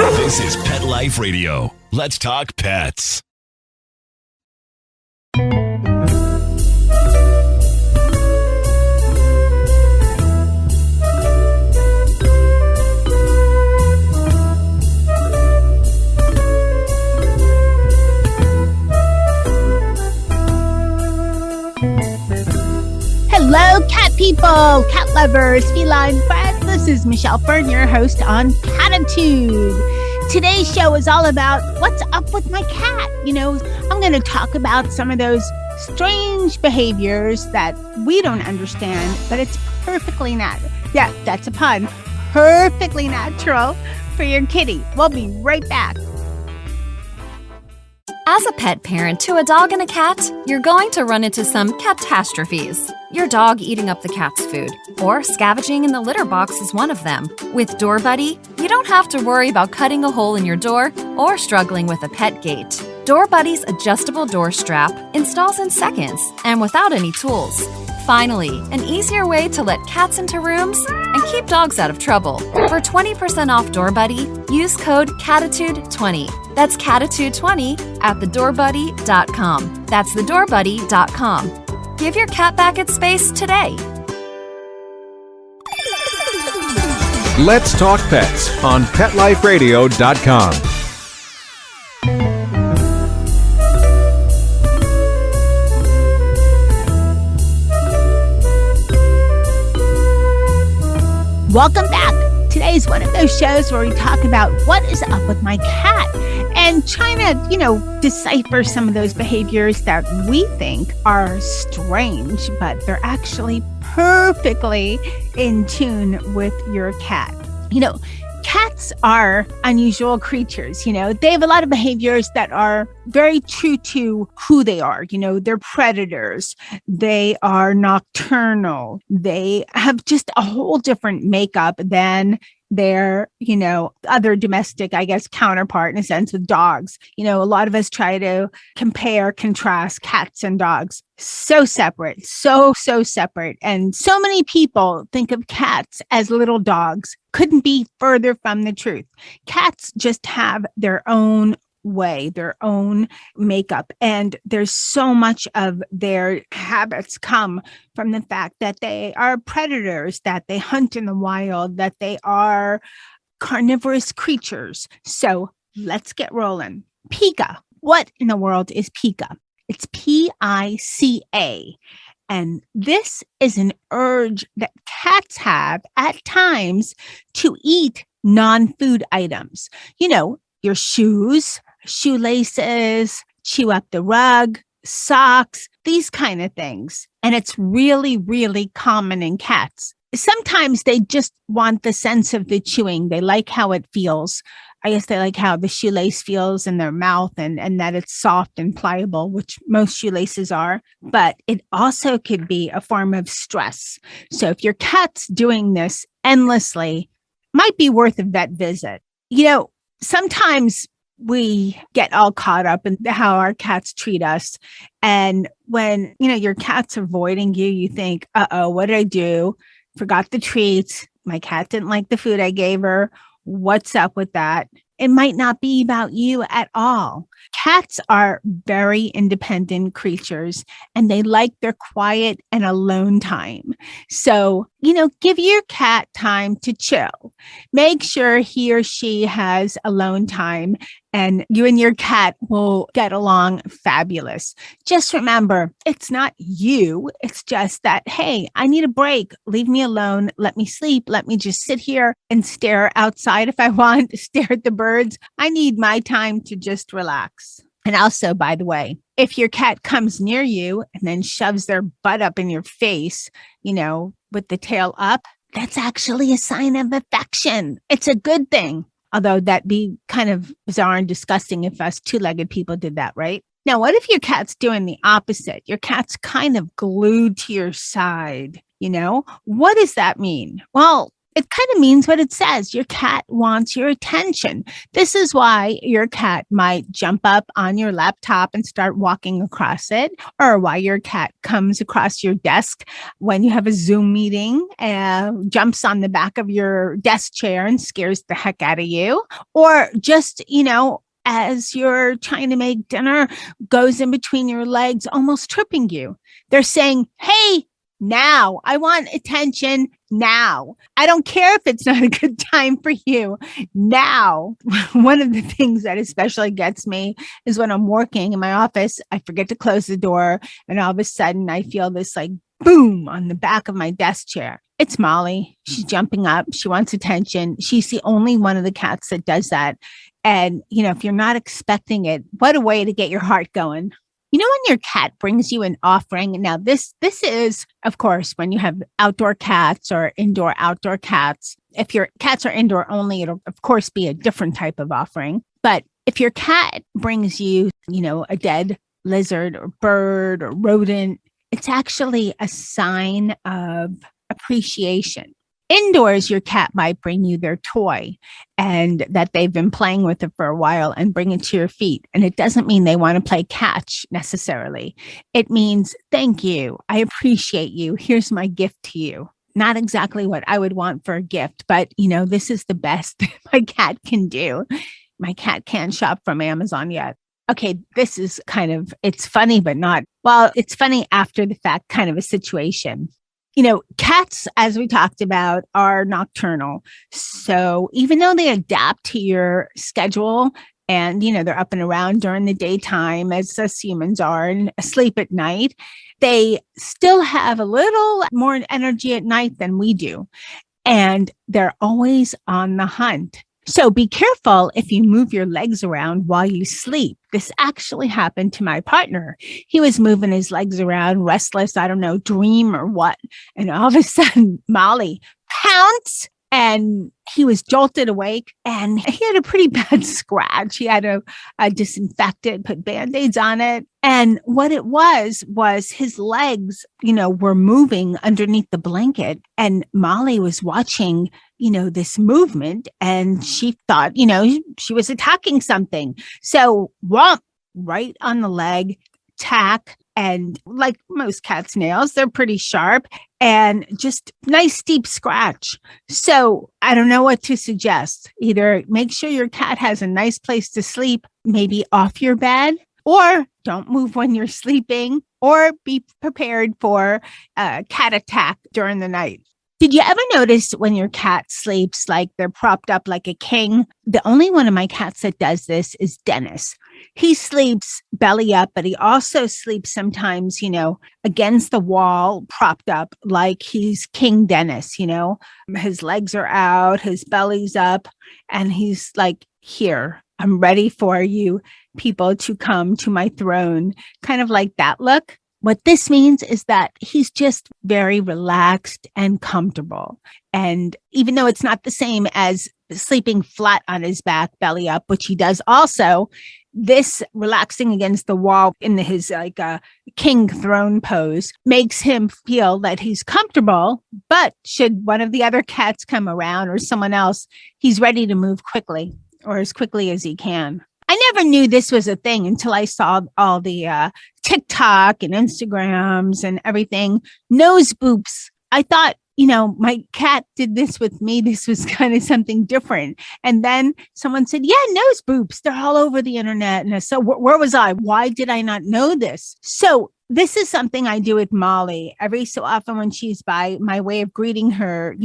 This is Pet Life Radio. Let's talk pets. Hello, cat people, cat lovers, feline friends. This is Michelle Fern, your host on Cattitude. Today's show is all about what's up with my cat. You know, I'm going to talk about some of those strange behaviors that we don't understand, but it's perfectly natural. Yeah, that's a pun. Perfectly natural for your kitty. We'll be right back. As a pet parent to a dog and a cat, you're going to run into some catastrophes. Your dog eating up the cat's food, or scavenging in the litter box is one of them. With Door Buddy, you don't have to worry about cutting a hole in your door or struggling with a pet gate. Door Buddy's adjustable door strap installs in seconds and without any tools. Finally, an easier way to let cats into rooms and keep dogs out of trouble. For 20% off Door Buddy, use code Cattitude20. That's Cattitude20 at thedoorbuddy.com. That's thedoorbuddy.com. Give your cat back its space today. Let's Talk Pets on PetLifeRadio.com. Welcome back. Today's one of those shows where we talk about what is up with my cat and trying to, decipher some of those behaviors that we think are strange, but they're actually perfectly in tune with your cat. Cats are unusual creatures. They have a lot of behaviors that are very true to who they are. They're predators. They are nocturnal. They have just a whole different makeup than their, other domestic, counterpart in a sense with dogs. A lot of us try to compare, contrast cats and dogs. So separate, so separate. And so many people think of cats as little dogs. Couldn't be further from the truth. Cats just have their own way, their own makeup. And there's so much of their habits come from the fact that they are predators, that they hunt in the wild, that they are carnivorous creatures. So let's get rolling. Pica. What in the world is pica? It's P-I-C-A. And this is an urge that cats have at times to eat non-food items. Your shoes, shoelaces, chew up the rug, socks, these kind of things. And it's really, really common in cats. Sometimes they just want the sense of the chewing. They like how it feels. I guess they like how the shoelace feels in their mouth and that it's soft and pliable, which most shoelaces are. But it also could be a form of stress. So if your cat's doing this endlessly, might be worth a vet visit. Sometimes we get all caught up in how our cats treat us. And when, your cat's avoiding you, you think, uh-oh, what did I do? Forgot the treats. My cat didn't like the food I gave her. What's up with that? It might not be about you at all. Cats are very independent creatures and they like their quiet and alone time. So, give your cat time to chill. Make sure he or she has alone time and you and your cat will get along fabulous. Just remember, it's not you. It's just that, hey, I need a break. Leave me alone. Let me sleep. Let me just sit here and stare outside if I want, stare at the birds. I need my time to just relax. And also, by the way, if your cat comes near you and then shoves their butt up in your face, with the tail up, that's actually a sign of affection. It's a good thing. Although that'd be kind of bizarre and disgusting if us two-legged people did that, right? Now, what if your cat's doing the opposite? Your cat's kind of glued to your side, What does that mean? Well, it kind of means what it says. Your cat wants your attention. This is why your cat might jump up on your laptop and start walking across it, or why your cat comes across your desk when you have a Zoom meeting and jumps on the back of your desk chair and scares the heck out of you, or just, as you're trying to make dinner, goes in between your legs, almost tripping you. They're saying, hey, now, I want attention now. I don't care if it's not a good time for you now. One of the things that especially gets me is when I'm working in my office, I forget to close the door, and all of a sudden I feel this like boom on the back of my desk chair. It's Molly. She's jumping up. She wants attention. She's the only one of the cats that does that. And, if you're not expecting it, what a way to get your heart going. When your cat brings you an offering, now this is, of course, when you have outdoor cats or indoor-outdoor cats. If your cats are indoor only, it'll, of course, be a different type of offering. But if your cat brings you, a dead lizard or bird or rodent, it's actually a sign of appreciation. Indoors, your cat might bring you their toy and that they've been playing with it for a while and bring it to your feet. And it doesn't mean they want to play catch necessarily. It means, thank you. I appreciate you. Here's my gift to you. Not exactly what I would want for a gift, but this is the best my cat can do. My cat can't shop from Amazon yet. Okay, this is it's funny, but not, it's funny after the fact kind of a situation. Cats, as we talked about, are nocturnal. So even though they adapt to your schedule and, they're up and around during the daytime as us humans are and asleep at night, they still have a little more energy at night than we do. And they're always on the hunt. So be careful if you move your legs around while you sleep. This actually happened to my partner. He was moving his legs around, restless, I don't know, dream or what. And all of a sudden, Molly pounced and he was jolted awake and he had a pretty bad scratch. He had a disinfect it, put Band-Aids on it. And what it was his legs, were moving underneath the blanket. And Molly was watching, this movement, and she thought, she was attacking something. So whomp, right on the leg, tack. And like most cats' nails, they're pretty sharp and just nice deep scratch. So I don't know what to suggest. Either make sure your cat has a nice place to sleep, maybe off your bed, or don't move when you're sleeping, or be prepared for a cat attack during the night. Did you ever notice when your cat sleeps like they're propped up like a king? The only one of my cats that does this is Dennis. He sleeps belly up, but he also sleeps sometimes, against the wall, propped up like he's King Dennis, His legs are out, his belly's up, and he's like, here, I'm ready for you people to come to my throne. Kind of like that look. What this means is that he's just very relaxed and comfortable. And even though it's not the same as sleeping flat on his back, belly up, which he does also, this relaxing against the wall in his king throne pose makes him feel that he's comfortable. But should one of the other cats come around or someone else, he's ready to move quickly, or as quickly as he can. I never knew this was a thing until I saw all the TikTok and Instagrams and everything. Nose boops. I thought, my cat did this with me. This was kind of something different. And then someone said, yeah, nose boops. They're all over the internet. And so where was I? Why did I not know this? So this is something I do with Molly every so often when she's by. My way of greeting her,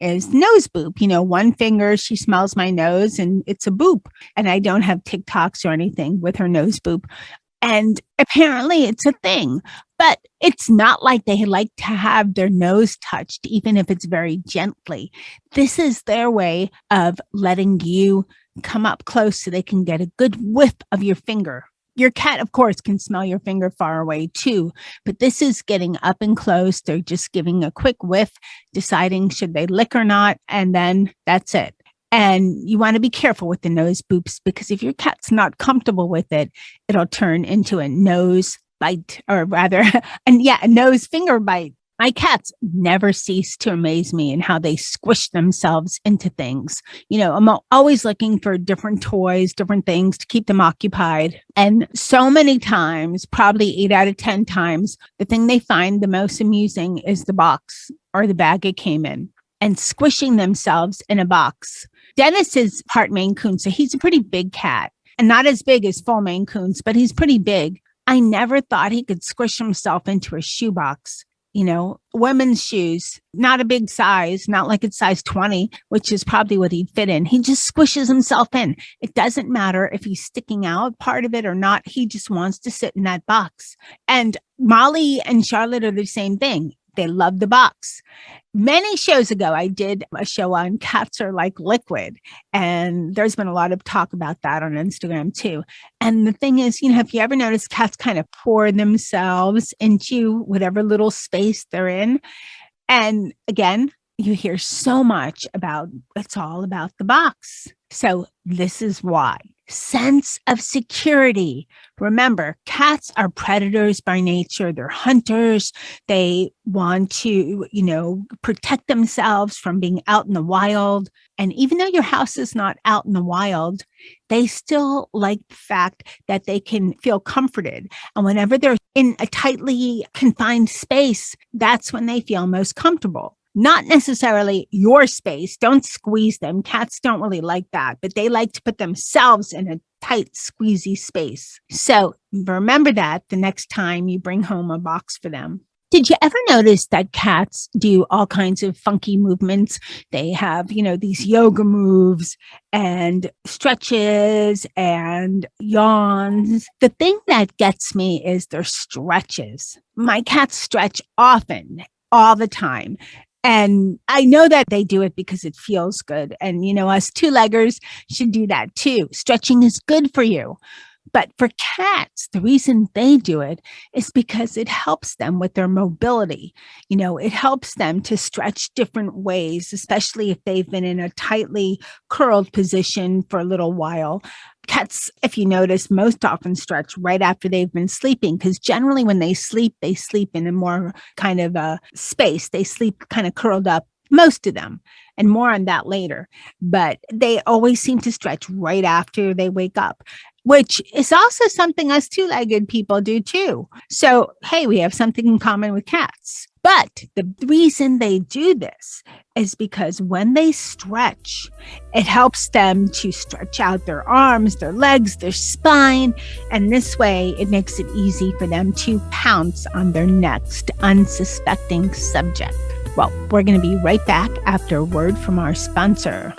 is nose boop. One finger, she smells my nose and it's a boop. And I don't have TikToks or anything with her nose boop. And apparently it's a thing, but it's not like they like to have their nose touched, even if it's very gently. This is their way of letting you come up close so they can get a good whiff of your finger. Your cat, of course, can smell your finger far away too, but this is getting up and close. They're just giving a quick whiff, deciding should they lick or not, and then that's it. And you want to be careful with the nose boops, because if your cat's not comfortable with it, it'll turn into a nose bite, or rather, a nose finger bite. My cats never cease to amaze me in how they squish themselves into things. I'm always looking for different toys, different things to keep them occupied. And so many times, probably 8 out of 10 times, the thing they find the most amusing is the box or the bag it came in, and squishing themselves in a box. Dennis is part Maine Coon, so he's a pretty big cat, and not as big as full Maine Coons, but he's pretty big. I never thought he could squish himself into a shoebox. Women's shoes, not a big size, not like it's size 20, which is probably what he'd fit in. He just squishes himself in. It doesn't matter if he's sticking out part of it or not. He just wants to sit in that box. And Molly and Charlotte are the same thing. They love the box. Many shows ago, I did a show on cats are like liquid. And there's been a lot of talk about that on Instagram too. And the thing is, have you ever noticed cats kind of pour themselves into whatever little space they're in? And again, you hear so much about it's all about the box. So this is why. Sense of security. Remember, cats are predators by nature. They're hunters. They want to, protect themselves from being out in the wild. And even though your house is not out in the wild, they still like the fact that they can feel comforted. And whenever they're in a tightly confined space, that's when they feel most comfortable. Not necessarily your space. Don't squeeze them. Cats don't really like that, but they like to put themselves in a tight, squeezy space. So remember that the next time you bring home a box for them. Did you ever notice that cats do all kinds of funky movements? They have, these yoga moves and stretches and yawns. The thing that gets me is their stretches. My cats stretch often, all the time. And I know that they do it because it feels good. And, us two-leggers should do that too. Stretching is good for you. But for cats, the reason they do it is because it helps them with their mobility. It helps them to stretch different ways, especially if they've been in a tightly curled position for a little while. Cats, if you notice, most often stretch right after they've been sleeping, because generally when they sleep in a more kind of a space. They sleep kind of curled up, most of them, and more on that later. But they always seem to stretch right after they wake up, which is also something us two-legged people do too. So, hey, we have something in common with cats. But the reason they do this is because when they stretch, it helps them to stretch out their arms, their legs, their spine. And this way, it makes it easy for them to pounce on their next unsuspecting subject. Well, we're going to be right back after a word from our sponsor.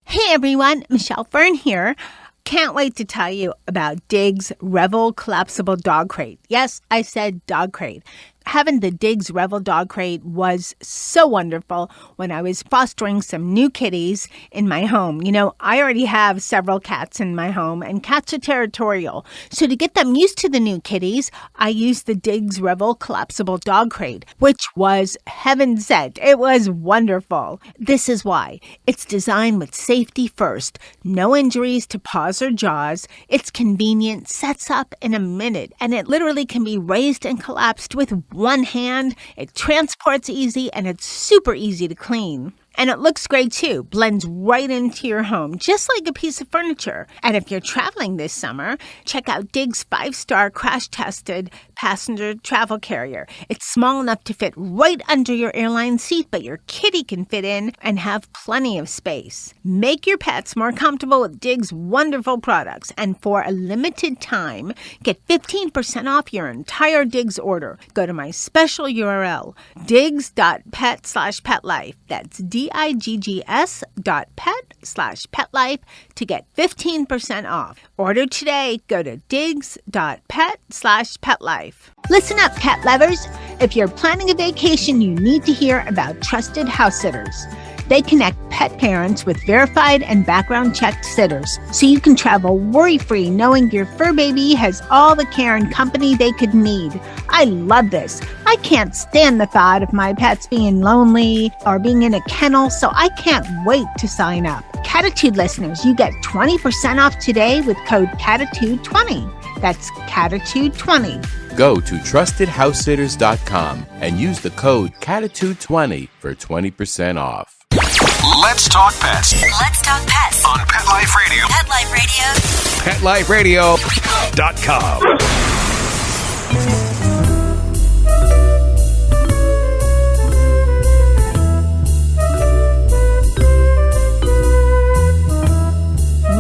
Hey everyone, Michelle Fern here. Can't wait to tell you about Diggs Revel Collapsible Dog Crate. Yes, I said dog crate. Having the Diggs Revel Dog Crate was so wonderful when I was fostering some new kitties in my home. I already have several cats in my home, and cats are territorial. So to get them used to the new kitties, I used the Diggs Revel Collapsible Dog Crate, which was heaven sent. It was wonderful. This is why. It's designed with safety first. No injuries to paws or jaws. It's convenient, sets up in a minute, and it literally can be raised and collapsed with one hand. It transports easy, and it's super easy to clean. And it looks great too, blends right into your home, just like a piece of furniture. And if you're traveling this summer, check out Diggs 5-star crash-tested passenger travel carrier. It's small enough to fit right under your airline seat, but your kitty can fit in and have plenty of space. Make your pets more comfortable with Diggs' wonderful products. And for a limited time, get 15% off your entire Diggs order. Go to my special URL, diggs.pet/petlife. That's diggs.pet/petlife to get 15% off. Order today. Go to diggs.pet/petlife. Listen up, cat lovers. If you're planning a vacation, you need to hear about trusted house sitters. They connect pet parents with verified and background-checked sitters, so you can travel worry-free knowing your fur baby has all the care and company they could need. I love this. I can't stand the thought of my pets being lonely or being in a kennel, so I can't wait to sign up. Cattitude listeners, you get 20% off today with code Cattitude20. That's Cattitude20. Go to trustedhousesitters.com and use the code Cattitude20 for 20% off. Let's talk pets Let's talk pets on Pet Life Radio. Pet Life Radio. PetLifeRadio.com.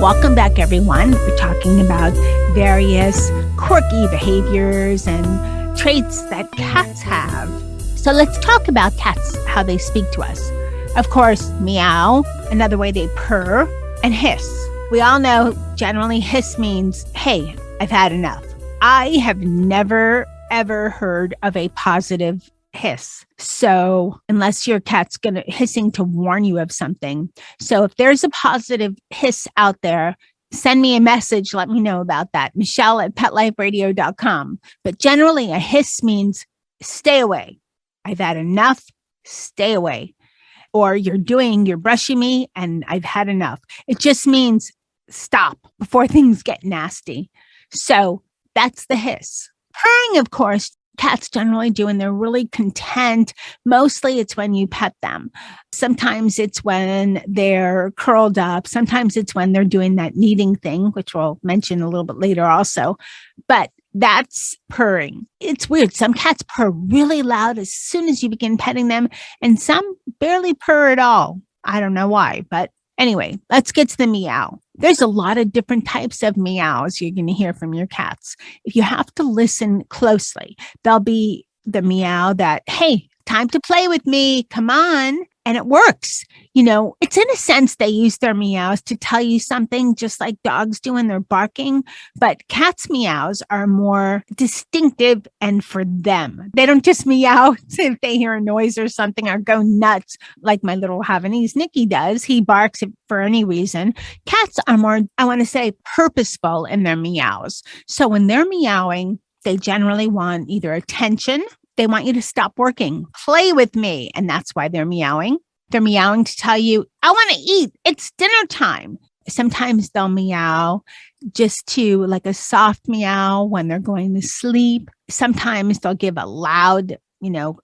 Welcome back, everyone. We're talking about various quirky behaviors and traits that cats have. So let's talk about cats, how they speak to us. Of course, meow, another way they purr, and hiss. We all know generally hiss means, hey, I've had enough. I have never, ever heard of a positive hiss. So unless your cat's hissing to warn you of something. So if there's a positive hiss out there, send me a message. Let me know about that. Michelle at PetLifeRadio.com. But generally a hiss means stay away. I've had enough. Stay away. Or you're brushing me and I've had enough. It just means stop before things get nasty. So that's the hiss. Purring, of course, cats generally do when they're really content. Mostly it's when you pet them. Sometimes it's when they're curled up. Sometimes it's when they're doing that kneading thing, which we'll mention a little bit later also. But that's purring. It's weird. Some cats purr really loud as soon as you begin petting them, and some barely purr at all. I don't know why, but anyway, let's get to the meow. There's a lot of different types of meows you're going to hear from your cats. If you have to listen closely, there'll be the meow that, hey, time to play with me. Come on. And it works. It's in a sense they use their meows to tell you something, just like dogs do when they're barking. But cats' meows are more distinctive and for them. They don't just meow if they hear a noise or something or go nuts like my little Havanese Nicky does. He barks for any reason. Cats are more, I want to say, purposeful in their meows. So when they're meowing, they generally want either attention. They want you to stop working, play with me. And that's why they're meowing. They're meowing to tell you, I want to eat. It's dinner time. Sometimes they'll meow just to like a soft meow when they're going to sleep. Sometimes they'll give a loud,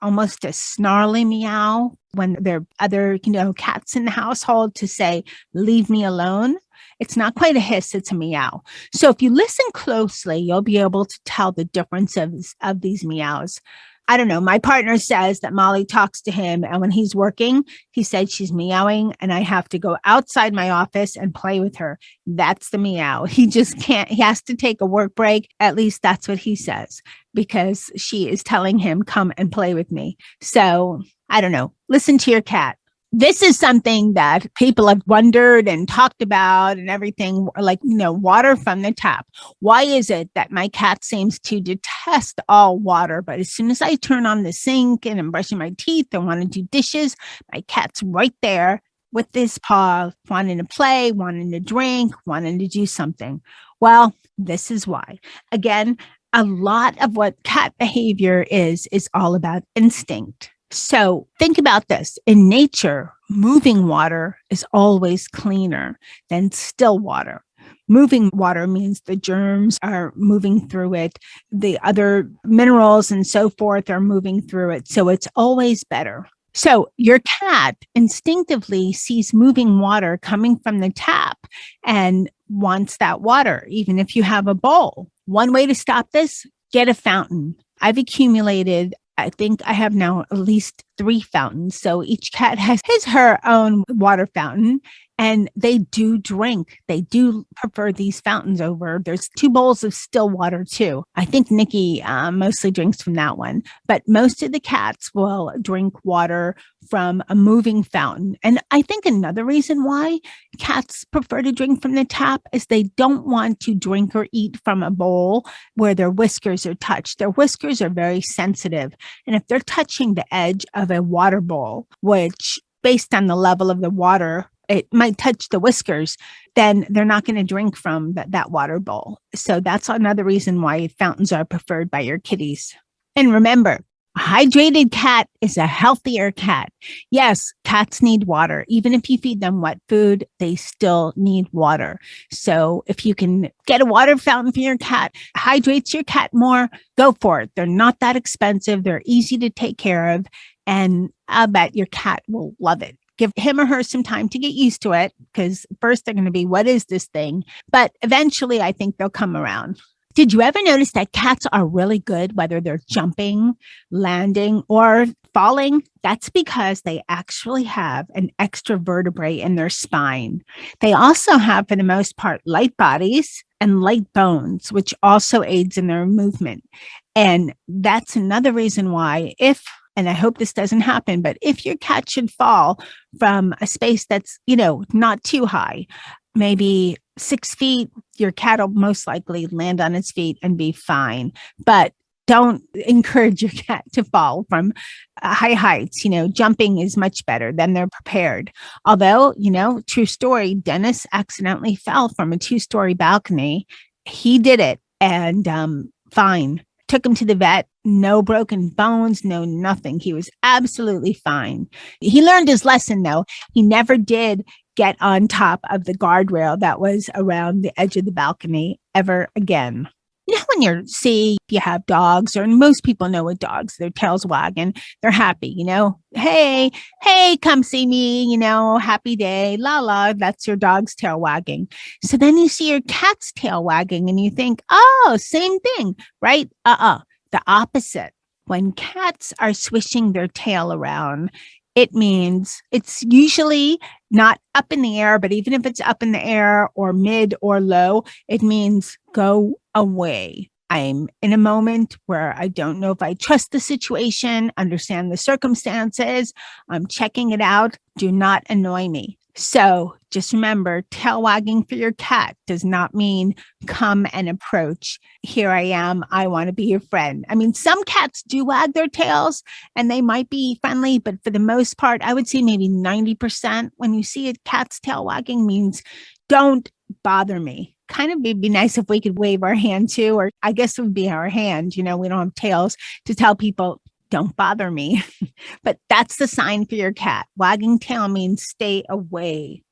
almost a snarly meow when there are other, cats in the household to say, leave me alone. It's not quite a hiss, it's a meow. So if you listen closely, you'll be able to tell the difference of these meows. I don't know. My partner says that Molly talks to him, and when he's working, he said she's meowing and I have to go outside my office and play with her. That's the meow. He just can't. He has to take a work break. At least that's what he says, because she is telling him, come and play with me. So I don't know. Listen to your cat. This is something that people have wondered and talked about and everything, like, water from the tap. Why is it that my cat seems to detest all water, but as soon as I turn on the sink and I'm brushing my teeth and want to do dishes, my cat's right there with his paw, wanting to play, wanting to drink, wanting to do something? Well, this is why. Again, a lot of what cat behavior is all about instinct. So think about this. In nature, moving water is always cleaner than still water. Moving water means the germs are moving through it. The other minerals and so forth are moving through it. So it's always better. So your cat instinctively sees moving water coming from the tap and wants that water, even if you have a bowl. One way to stop this, get a fountain. I've accumulated, I think I have now at least 3 fountains. So each cat has her own water fountain, and they do drink. They do prefer these fountains over. There's 2 bowls of still water too. I think Nikki mostly drinks from that one, but most of the cats will drink water from a moving fountain. And I think another reason why cats prefer to drink from the tap is they don't want to drink or eat from a bowl where their whiskers are touched. Their whiskers are very sensitive. And if they're touching the edge of a water bowl, which based on the level of the water, it might touch the whiskers, then they're not going to drink from that water bowl. So that's another reason why fountains are preferred by your kitties. And remember, A hydrated cat is a healthier cat. Yes, cats need water. Even if you feed them wet food, they still need water. So if you can get a water fountain for your cat, hydrates your cat more, go for it. They're not that expensive. They're easy to take care of. And I bet your cat will love it. Give him or her some time to get used to it, because first they're going to be, what is this thing? But eventually I think they'll come around. Did you ever notice that cats are really good, whether they're jumping, landing, or falling? That's because they actually have an extra vertebrae in their spine. They also have, for the most part, light bodies and light bones, which also aids in their movement. And that's another reason why and I hope this doesn't happen, but if your cat should fall from a space that's, not too high, maybe 6 feet, your cat will most likely land on its feet and be fine. But don't encourage your cat to fall from high heights. Jumping is much better. Then they're prepared. Although, true story, Dennis accidentally fell from a 2-story balcony. He did it and fine. Took him to the vet. No broken bones, no nothing. He was absolutely fine. He learned his lesson, though. He never did get on top of the guardrail that was around the edge of the balcony ever again. When you have dogs, or most people know what dogs, their tails wagging, they're happy, hey, come see me, happy day, la la, that's your dog's tail wagging. So then you see your cat's tail wagging and you think, oh, same thing, right? The opposite. When cats are swishing their tail around, it means it's usually not up in the air, but even if it's up in the air or mid or low, it means go away. I'm in a moment where I don't know if I trust the situation, understand the circumstances. I'm checking it out. Do not annoy me. So just remember, tail wagging for your cat does not mean come and approach. Here I am. I want to be your friend. I mean, some cats do wag their tails and they might be friendly, but for the most part, I would say maybe 90% when you see a cat's tail wagging means don't bother me. Kind of would be nice if we could wave our hand too, or I guess it would be our hand. We don't have tails to tell people, don't bother me. But that's the sign for your cat. Wagging tail means stay away.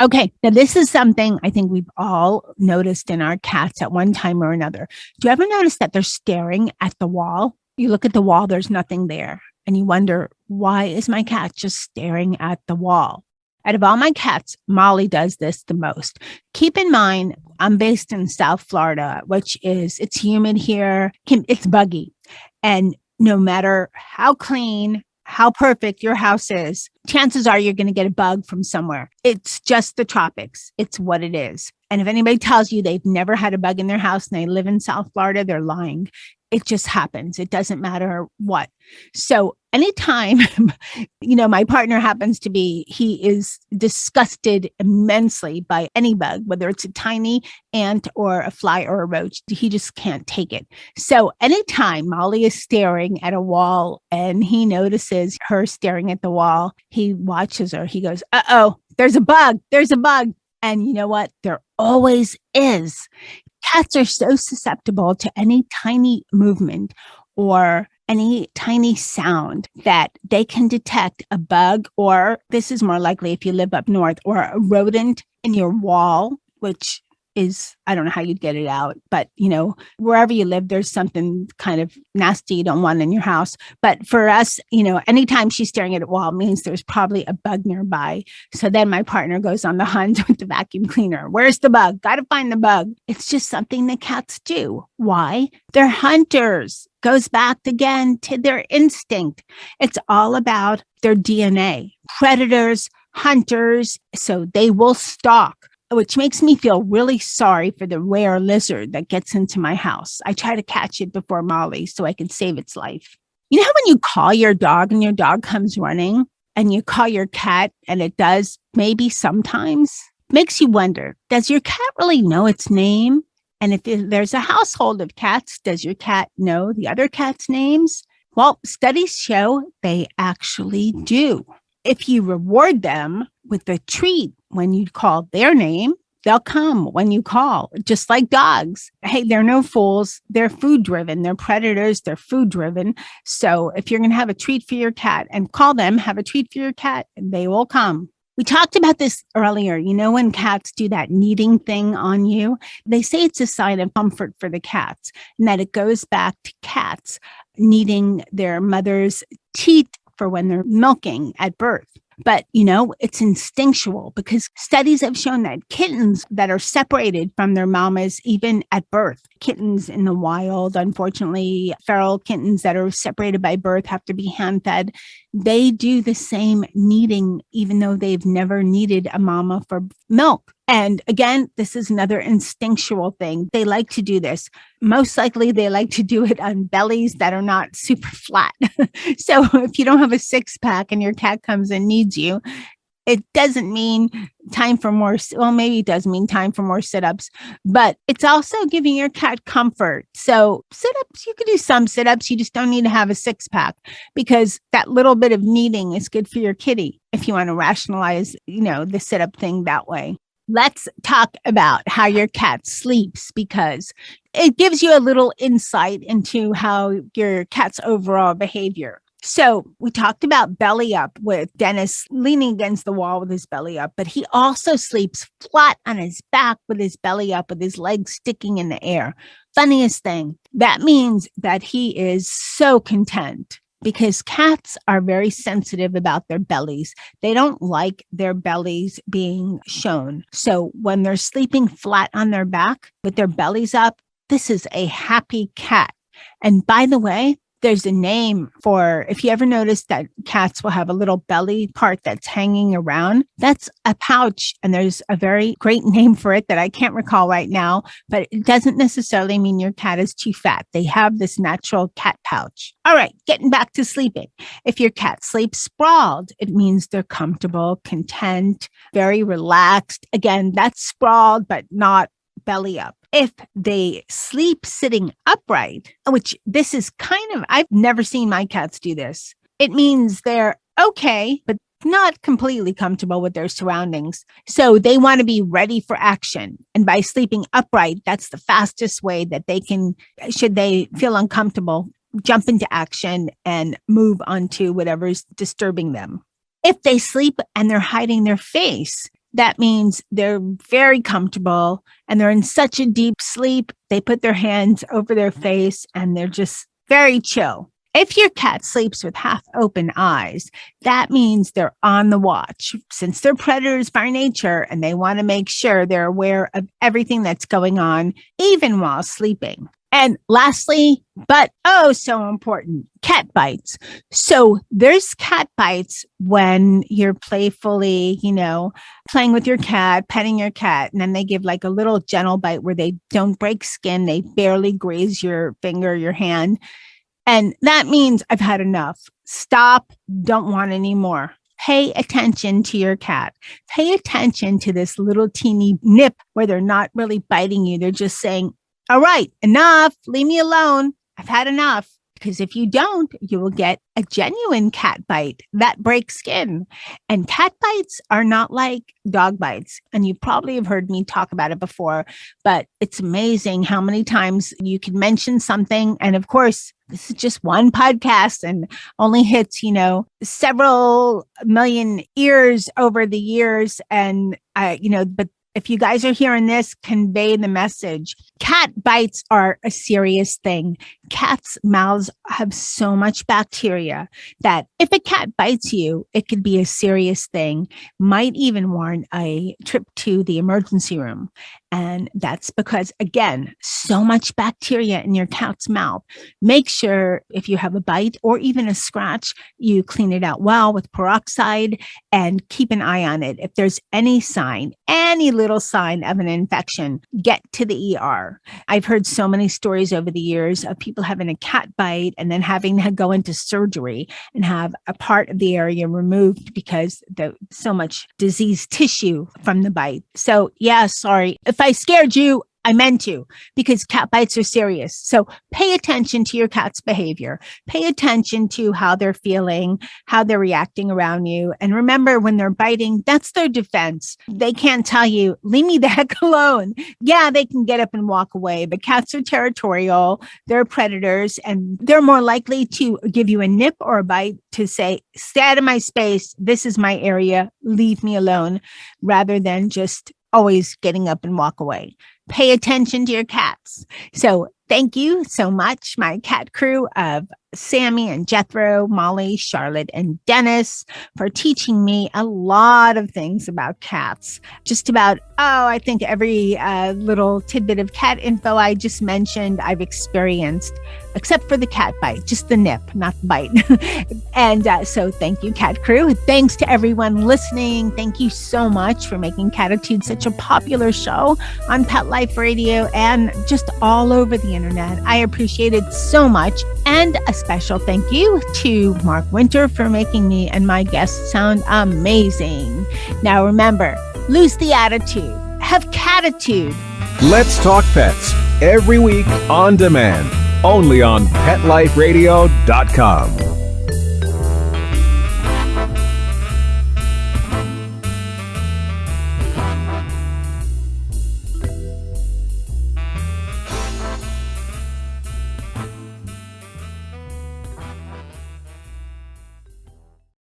Okay, now this is something I think we've all noticed in our cats at one time or another. Do you ever notice that they're staring at the wall? You look at the wall, there's nothing there. And you wonder, why is my cat just staring at the wall? Out of all my cats, Molly does this the most. Keep in mind, I'm based in South Florida, it's humid here. It's buggy. And no matter how clean, how perfect your house is, chances are you're going to get a bug from somewhere. It's just the tropics. It's what it is. And if anybody tells you they've never had a bug in their house and they live in South Florida, they're lying. It just happens. It doesn't matter what. So anytime, my partner he is disgusted immensely by any bug, whether it's a tiny ant or a fly or a roach, he just can't take it. So anytime Molly is staring at a wall and he notices her staring at the wall, he watches her. He goes, uh-oh, there's a bug. And you know what? There always is. Cats are so susceptible to any tiny movement or any tiny sound that they can detect a bug, or this is more likely if you live up north, or a rodent in your wall, which is, I don't know how you'd get it out, but wherever you live, there's something kind of nasty you don't want in your house. But for us, anytime she's staring at a wall means there's probably a bug nearby. So then my partner goes on the hunt with the vacuum cleaner. Where's the bug? Got to find the bug. It's just something that cats do. Why? They're hunters. Goes back again to their instinct. It's all about their DNA. Predators, hunters, so they will stalk. Which makes me feel really sorry for the rare lizard that gets into my house. I try to catch it before Molly so I can save its life. You know how when you call your dog and your dog comes running, and you call your cat and it does maybe sometimes? Makes you wonder, does your cat really know its name? And if there's a household of cats, does your cat know the other cats' names? Well, studies show they actually do. If you reward them with a treat when you call their name, They'll come when you call, just like dogs. Hey, they're no fools. They're food driven. They're predators. They're food driven. So if you're going to have a treat for your cat and call them, have a treat for your cat, they will come. We talked about this earlier. You know, when cats do that kneading thing on you, they say it's a sign of comfort for the cats and that it goes back to cats kneading their mother's teeth for when they're milking at birth. But, you know, it's instinctual because studies have shown that kittens that are separated from their mamas, even at birth, kittens in the wild, unfortunately, feral kittens that are separated by birth have to be hand fed. They do the same kneading, even though they've never needed a mama for milk. And again, this is another instinctual thing. They like to do this. Most likely, they like to do it on bellies that are not super flat. So if you don't have a six-pack and your cat comes and needs you, it doesn't mean time for more. Well, maybe it does mean time for more sit-ups, but it's also giving your cat comfort. So sit-ups, you could do some sit-ups. You just don't need to have a six-pack because that little bit of kneading is good for your kitty if you want to rationalize, you know, the sit-up thing that way. Let's talk about how your cat sleeps because it gives you a little insight into how your cat's overall behavior. So we talked about belly up with Dennis leaning against the wall with his belly up, but he also sleeps flat on his back with his belly up, with his legs sticking in the air. Funniest thing, that means that he is so content. Because cats are very sensitive about their bellies. They don't like their bellies being shown. So when they're sleeping flat on their back with their bellies up, this is a happy cat. And by the way, there's a name for, if you ever notice that cats will have a little belly part that's hanging around, that's a pouch. And there's a very great name for it that I can't recall right now, but it doesn't necessarily mean your cat is too fat. They have this natural cat pouch. All right, getting back to sleeping. If your cat sleeps sprawled, it means they're comfortable, content, very relaxed. Again, that's sprawled, but not belly up. If they sleep sitting upright, which this is kind of, I've never seen my cats do this. It means they're okay, but not completely comfortable with their surroundings. So they want to be ready for action. And by sleeping upright, that's the fastest way that they can, should they feel uncomfortable, jump into action and move on to whatever's disturbing them. If they sleep and they're hiding their face, that means they're very comfortable and they're in such a deep sleep. They put their hands over their face and they're just very chill. If your cat sleeps with half open eyes, that means they're on the watch. Since they're predators by nature and they want to make sure they're aware of everything that's going on, even while sleeping. And lastly, but oh, so important, cat bites. So there's cat bites when you're playfully, you know, playing with your cat, petting your cat, and then they give like a little gentle bite where they don't break skin. They barely graze your finger, your hand. And that means I've had enough. Stop. Don't want any more. Pay attention to your cat. Pay attention to this little teeny nip where they're not really biting you. They're just saying, all right, enough. Leave me alone. I've had enough. Because if you don't, you will get a genuine cat bite that breaks skin. And cat bites are not like dog bites. And you probably have heard me talk about it before, but it's amazing how many times you can mention something. And of course, this is just one podcast and only hits, you know, several million ears over the years. And, but if you guys are hearing this, convey the message. Cat bites are a serious thing. Cats' mouths have so much bacteria that if a cat bites you, it could be a serious thing, might even warrant a trip to the emergency room. And that's because, again, so much bacteria in your cat's mouth. Make sure if you have a bite or even a scratch, you clean it out well with peroxide and keep an eye on it. If there's any sign, any little sign of an infection, get to the ER. I've heard so many stories over the years of people having a cat bite and then having to go into surgery and have a part of the area removed because there's so much diseased tissue from the bite. So yeah, sorry. If I scared you, I meant to, because cat bites are serious. So pay attention to your cat's behavior. Pay attention to how they're feeling, how they're reacting around you. And remember, when they're biting, that's their defense. They can't tell you, leave me the heck alone. Yeah, they can get up and walk away, but cats are territorial. They're predators, and they're more likely to give you a nip or a bite to say, stay out of my space. This is my area. Leave me alone, rather than just always getting up and walk away. Pay attention to your cats. So thank you so much, my cat crew of Sammy and Jethro, Molly, Charlotte, and Dennis, for teaching me a lot of things about cats. Just about, I think every little tidbit of cat info I just mentioned, I've experienced, except for the cat bite, just the nip, not the bite. And so thank you, cat crew. Thanks to everyone listening. Thank you so much for making Cattitude such a popular show on Pet Life Radio and just all over the internet. I appreciate it so much. And a special thank you to Mark Winter for making me and my guests sound amazing. Now remember, lose the attitude. Have Cattitude. Let's Talk Pets, every week on demand, only on PetLifeRadio.com.